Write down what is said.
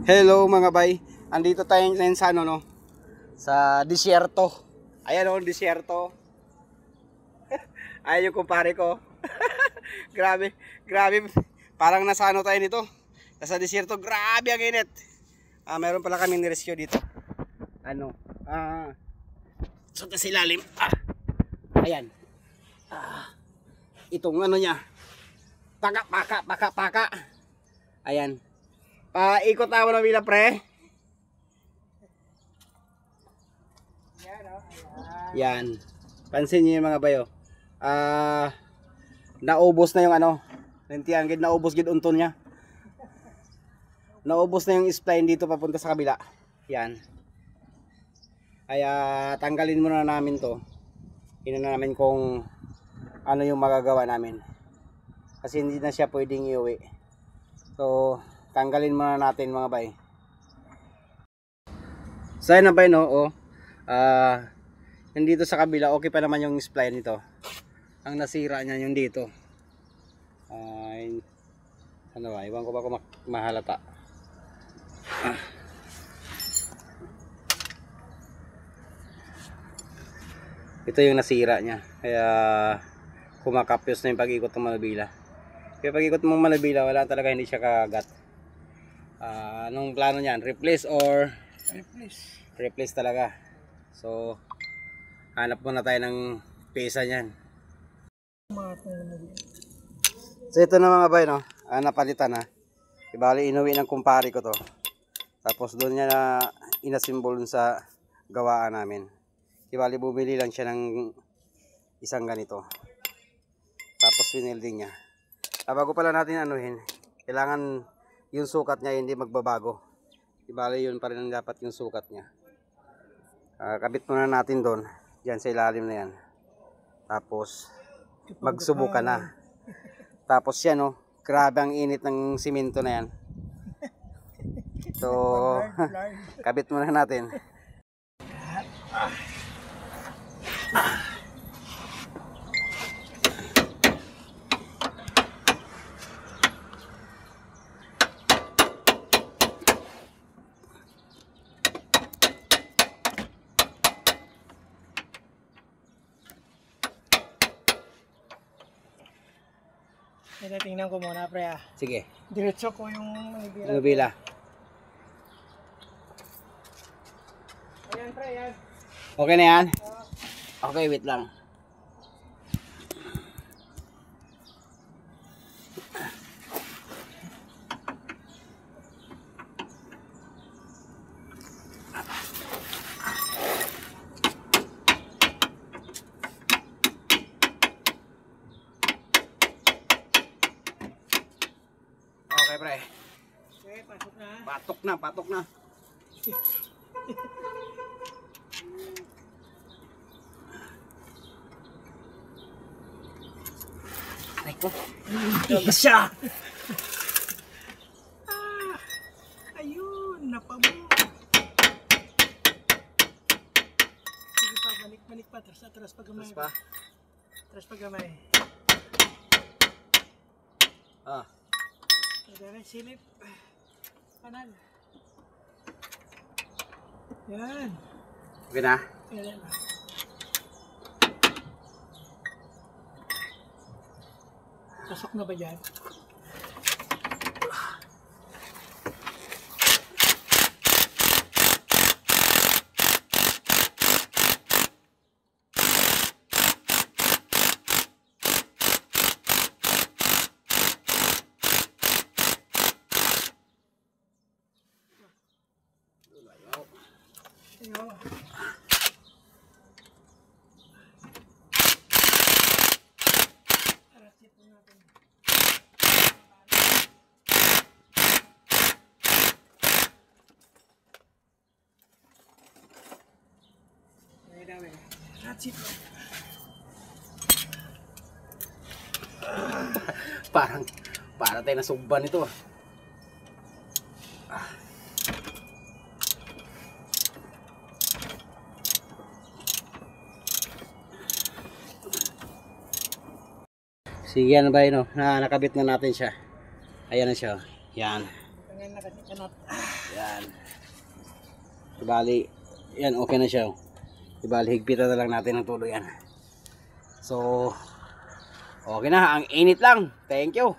Hello mga bay. Andito tayo ngayon sa ano no? Sa disyerto. Ayan oh, disyerto. Ayan yung kumpare ko. Grabe, grabe. Parang nasa ano tayo nito. Nasa disyerto, grabe ang init. Meron pala kaming nirescue dito. Ano? So sa ilalim. Ayan. Itong ano niya. Paka. Ayan. Ikot ako na bila pre. Yan. Pansin niyo yung mga bayo. Naubos na yung ano. Nantiyan gid naubos gid unton niya. Naubos na yung spline dito papunta sa kabila. Yan. Kaya tanggalin muna namin to. Tingnan namin kung ano yung magagawa namin. Kasi hindi na siya pwedeng iuwi. So, tanggalin muna natin mga bay. So, ayun na bay no. Nandito sa kabila, okay pa naman yung spline nito. Ang nasira niya yung dito. Ano ba? Iwan ko ba kung mahalata. Ito yung nasira niya. Kaya kumakapyos na yung pag-ikot ng manubila. Kaya pag-ikot mong manubila, wala talaga, hindi siya kagat. Anong plano niyan? Replace or? Replace talaga. So, hanap muna tayo ng pesa niyan. So, ito na mga bay, no? Napalitan na. Ibali, inuwi ng kumpare ko to. Tapos doon niya na inasimbol sa gawaan namin. Ibali, bumili lang siya ng isang ganito. Tapos winelding niya. Bago pala natin anuhin, kailangan yung sukat niya hindi magbabago. Ibali, yun pa rin ang dapat yung sukat niya. Kabit muna natin doon. Diyan sa ilalim na yan. Tapos magsubukan na. Tapos yan oh, grabe ang init ng simento na yan. So kabit muna natin. Tingnan ko muna pre Sige. Diretso ko yung manubila. Ayan pre, ayan. Okay na yan? Okay, wait lang. Okay pre. Okay, pasok na. Patok na. Ay ko. Siya. Ayun, napabo. Sige pa, balik pa. Atras pa gamay. Atras pa gamay. Dari silip. Panal. Yan. Okay na? Yan. Pasok na ba dyan? Para tayo nasugban ito. Sige, ano ba yun? Nakabit na natin siya. Ayan na siya. Yan. Ngayon na kasi kanot. Yan. Ibali, yan, okay na siya. Ibali, higpitan na lang natin ng tulo yan. So, okay na. Ang init lang. Thank you.